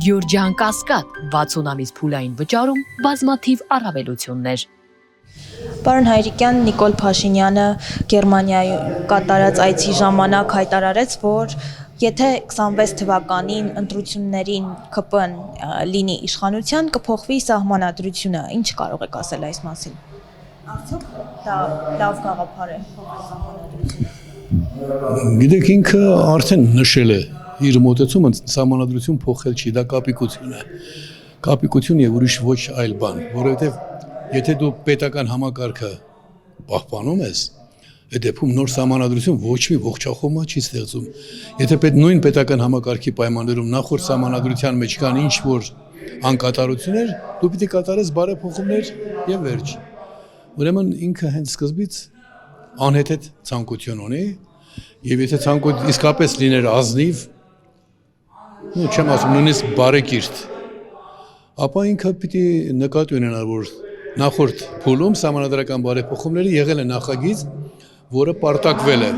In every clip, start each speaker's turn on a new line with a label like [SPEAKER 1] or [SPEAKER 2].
[SPEAKER 1] Գյուրջան Կասկադ 60 ամիս փուլային վճարում բազմաթիվ առավելություններ։
[SPEAKER 2] Պարոն Հայրիկյան, Նիկոլ Փաշինյանը Գերմանիայում կատարած այցի ժամանակ հայտարարեց, որ եթե 26 թվականին ընտրություններին ԿՊ-ն լինի իշխանության, կփոխվի սահմանադրությունը։ Ինչ կարող եք ասել այս մասին։ Արդյոք դա լավ գաղափար է սահմանադրությունը։
[SPEAKER 3] Գիտեք, ինքը արդեն նշել է իր մոտեցումը սահմանադրություն փոխել չի, դա կապիկություն է։ Կապիկություն եւ ուրիշ ոչ այլ բան, որովհետեւ եթե դու պետական համակարգը պահպանում ես, այդ դեպքում նոր սահմանադրություն ոչ մի ողջախոհմա չի ստեղծում։ Եթե նույն պետական համակարգի պայմաններում նախորդ սահմանադրության մեջ կան ինչ որ անկատարություններ, դու պիտի կատարես բարեփոխումներ եւ վերջ։ Ուրեմն ինքը հենց սկզբից անհեթեթ ցանկություն ունի եւ եթե ցանկություն իսկապես լիներ ազնիվ, չեմ ասում նույնիսկ բարեկիրթ, ապա ինքը պիտի նկատի ունենար, որ նախորդ փուլում սահմանադրական բարեփոխումները եղել է նախագիծ, որը պարտակվել է,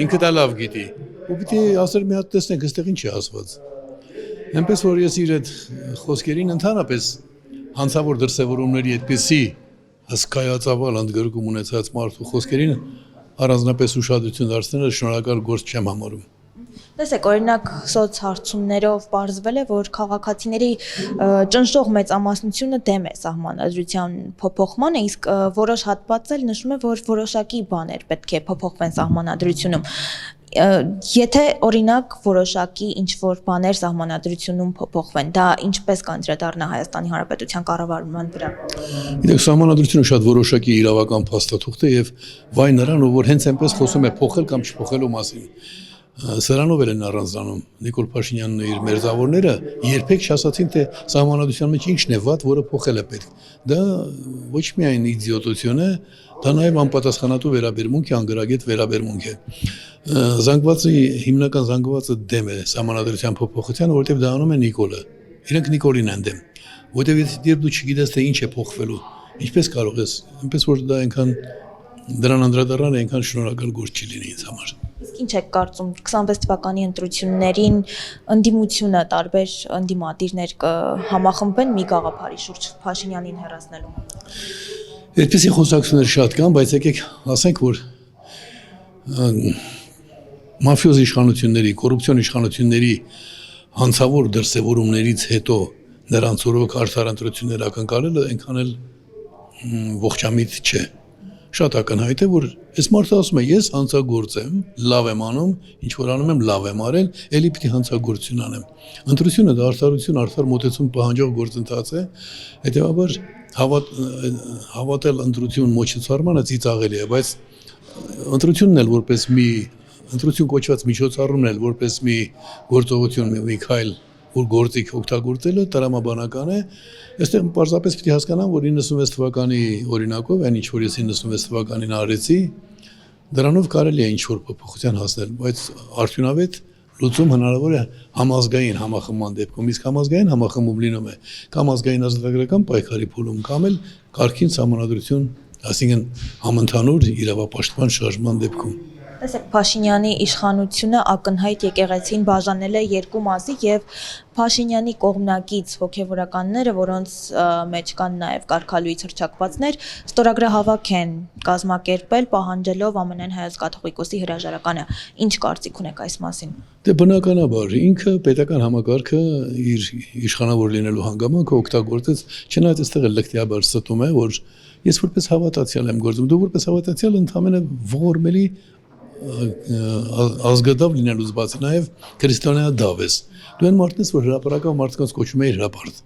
[SPEAKER 3] ինքը դա լավ գիտի, ու պիտի ասել մի հատ տեսնենք, այստեղ ինչ է ասված։ Այնպես որ ես իր այդ խոսքերին ընդհանրապես հանցավոր դրսևորումների այդպիսի հսկայածավալ ընդգրկում ունեցած մարդու խոսքերին առանձնապես ուշադրություն դարձնելը շնորհակալ գործ չեմ համարում։
[SPEAKER 2] Տեսեք, օրինակ սոցհարցումներով պարզվել է, որ քաղաքացիների ճնշող մեծամասնությունը դեմ է սահմանադրության փոփոխմանը, իսկ որոշ հատվածել նշում է, որ որոշակի բաներ պետք է փոփոխվեն սահմանադրությունում։ Եթե օրինակ որոշակի ինչ-որ բաներ սահմանադրությունում փոփոխվեն, դա ինչպես կանդրադառնա Հայաստանի Հանրապետության կառավարման վրա։
[SPEAKER 3] Գիտեք, սահմանադրությունը շատ որոշակի իրավական փաստաթուղթ է եւ վայ նրան, որ հենց այնպես խոսում է փոխել կամ չփոխելու մասին։ Սրանով են առանձնանում Նիկոլ Փաշինյանն ու իր մերձավորները երբեք չասացին, թե սահմանադրության մեջ ինչն է վատ, որը փոխել է պետք։ Դա ոչ միայն իդիոտություն է, դա նաև անպատասխանատու վերաբերմունք է, անգրագետ վերաբերմունք է։ Զանգվածի հիմնական զանգվածը դեմ է սահմանադրության փոփոխությանը, որովհետև դա անում է Նիկոլը։ Իրենք Նիկոլին են դեմ, որովհետև երբ դու չգիտես, թե ինչ է փոխվելու, ինչպես կարող ես, այնպես որ դա այնքան դրան անդրադառնալը այնքան շնորհակալ գործ չի լինի ինձ համար։
[SPEAKER 2] Իսկ ինչ եք կարծում 26 թվականի ընտրություններին ընդդիմությունը տարբեր ընդդիմադիրներ կհամախմբեն մի գաղափարի շուրջ Փաշինյանին հեռացնելու։
[SPEAKER 3] Այդպիսի խոսակցություններ շատ կան, բայց եկեք ասենք, որ մաֆիոզ իշխանությունների, կոռուպցիոն իշխանությունների հանցավոր դրսևորումներից հետո նրանց օրոք արդար ընտրություններ ակնկալելը այնքան էլ ողջամիտ չէ։ Շատ ակնհայտ է, որ այս մարդը ասում է, ես հանցագործ եմ, լավ եմ անում, ինչ որ անում եմ, լավ եմ արել, էլի պիտի հանցագործություն անեմ։ Ընտրությունը դա արդարություն, արդար մոտեցում պահանջող գործընթաց է, հետևաբար հավատալ ընտրություն մոչեցարմանը ծիծաղելի է, բայց ընտրությունն էլ որպես մի ընտրություն կոչված միջոցառումն էլ որպես մի գործողություն, մի քայլ, որ գործիք օգտագործելը տրամաբանական է, այստեղ պարզապես պիտի հասկանամ, որ 96 թվականի օրինակով, այն ինչ որ ես 96 թվականին արեցի, դրանով կարելի է ինչ-որ փոփոխության հասնել, բայց արդյունավետ լուծում հնարավոր է համազգային համախմբման դեպքում, իսկ համազգային համախմբում լինում է կամ ազգային ազատագրական պայքարի փուլում, կամ էլ կարգին սահմանադրություն, այսինքն համընդհանուր իրավապաշտպան շարժման դեպքում։
[SPEAKER 2] Տեսեք, Փաշինյանի իշխանությունը ակնհայտ եկեղեցին բաժանել է երկու մասի եւ Փաշինյանի կողմնակից հոգեվորականները, որոնց մեջ կան նաեւ կարգալույց հռչակվածներ, ստորագրահավաք են կազմակերպել, պահանջելով ԱՄՆ Հայոց կաթողիկոսի հրաժարականը։ Ինչ կարծիք ունեք այս մասին։
[SPEAKER 3] Դե բնականաբար ինքը պետական համակարգը իր իշխանավոր լինելու հանգամանքը օգտագործեց, չնայած այստեղ էլ լկտիաբար ստում է, որ ես որպես հավատացյալ եմ գործում, դու որպես հավատացյալ ընդհանրապես ողորմելի ազգադավ լինելուց բացի նաև քրիստոնեադավ ես։ Դու այն մարդն ես, որ հրապարակավ մարդկանց կոչում է հրապարտ։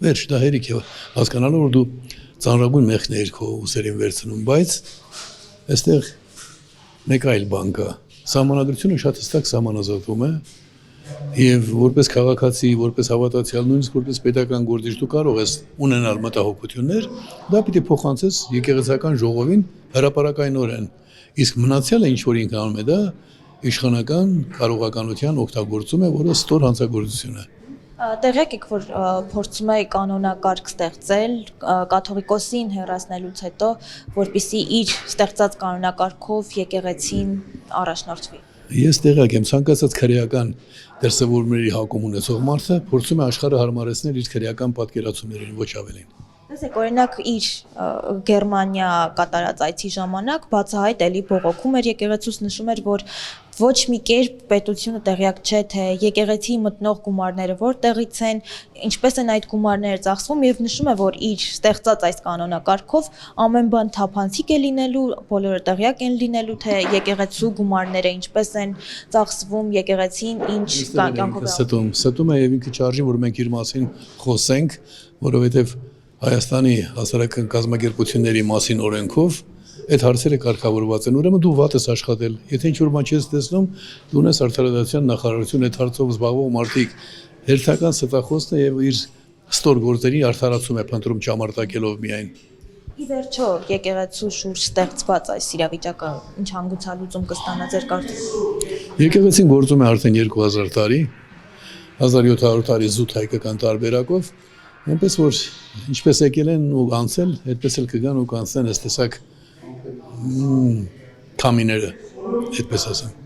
[SPEAKER 3] Վերջ, դա հերիք է, հասկանալով, որ դու ծանրագույն մեղքն ես քո ուսերին վերցնում, բայց այստեղ մեկ այլ բան կա։ Սահմանադրությունը շատ հստակ սահմանազատվում է եւ որպես քաղաքացի, որպես հավատացյալ, նույնիսկ որպես պետական գործիչ դու կարող ես ունենալ մտահոգություններ, դա պիտի փոխանցես եկեղեցական ժողովին հրապարակայնորեն։ Իսկ մնացյալը ինչ որ ինքը անում է, դա իշխանական կարողականության օգտագործում է, որը ստոր հանցագործություն է։
[SPEAKER 2] Տեղյակ եք, որ փորձում է կանոնակարգ ստեղծել կաթողիկոսին հեռացնելուց հետո, որպեսզի իր ստեղծած կանոնակարգով եկեղեցին առաջնորդվի։
[SPEAKER 3] Ես տեղյակ եմ ցանկացած քրեական դրսևորումների հակում ունեցող մարդը փորձում է աշխարհը հարմարեցնել իր քրեական պատկերացումներին, ոչ ավելին։
[SPEAKER 2] Տեսեք, օրինակ իր Գերմանիա կատարած այցի ժամանակ բացահայտ էլի բողոքում էր եկեղեցուց, նշում էր, որ ոչ մի կերպ պետությունը տեղյակ չէ, թե եկեղեցիի մտնող գումարները որտեղից են, ինչպես են այդ գումարները ծախսվում եւ նշում է, որ իր ստեղծած այս կանոնակարգով ամեն բան թափանցիկ է լինելու, բոլորը տեղյակ են լինելու, թե եկեղեցու գումարները ինչպես են ծախսվում, եկեղեցին ինչ կյանքով է։
[SPEAKER 3] Ստում է եւ ինքը չարժի, որ մենք իր մասին խոսենք, որովհետեւ Հայաստանի հասարակական կազմակերպությունների մասին օրենքով այդ հարցերը կարգավորված են։ Ուրեմն դու վատ ես աշխատել։ Եթե ինչ-որ բան չես տեսնում, դու ունես արդարադատության նախարարություն այդ հարցով զբաղվող մարդիկ հերթական ստախոսն է եւ իր ստոր գործերի արդարացում է փնտրում ճամարտակելով միայն։
[SPEAKER 2] Ի վերջո, եկեղեցու շուրջ ստեղծված այս իրավիճակը ինչ հանգուցալուծում կստանա ձեր կարծիքով։
[SPEAKER 3] Եկեղեցին գործում է արդեն 2000 տարի, 1700 տարի զուտ հայկական տարբերակով, այնպես որ ինչպես եկել են ու անցել, այդպես էլ կգան ու կանցնեն այս տեսակ քամիները, այդպես ասեմ։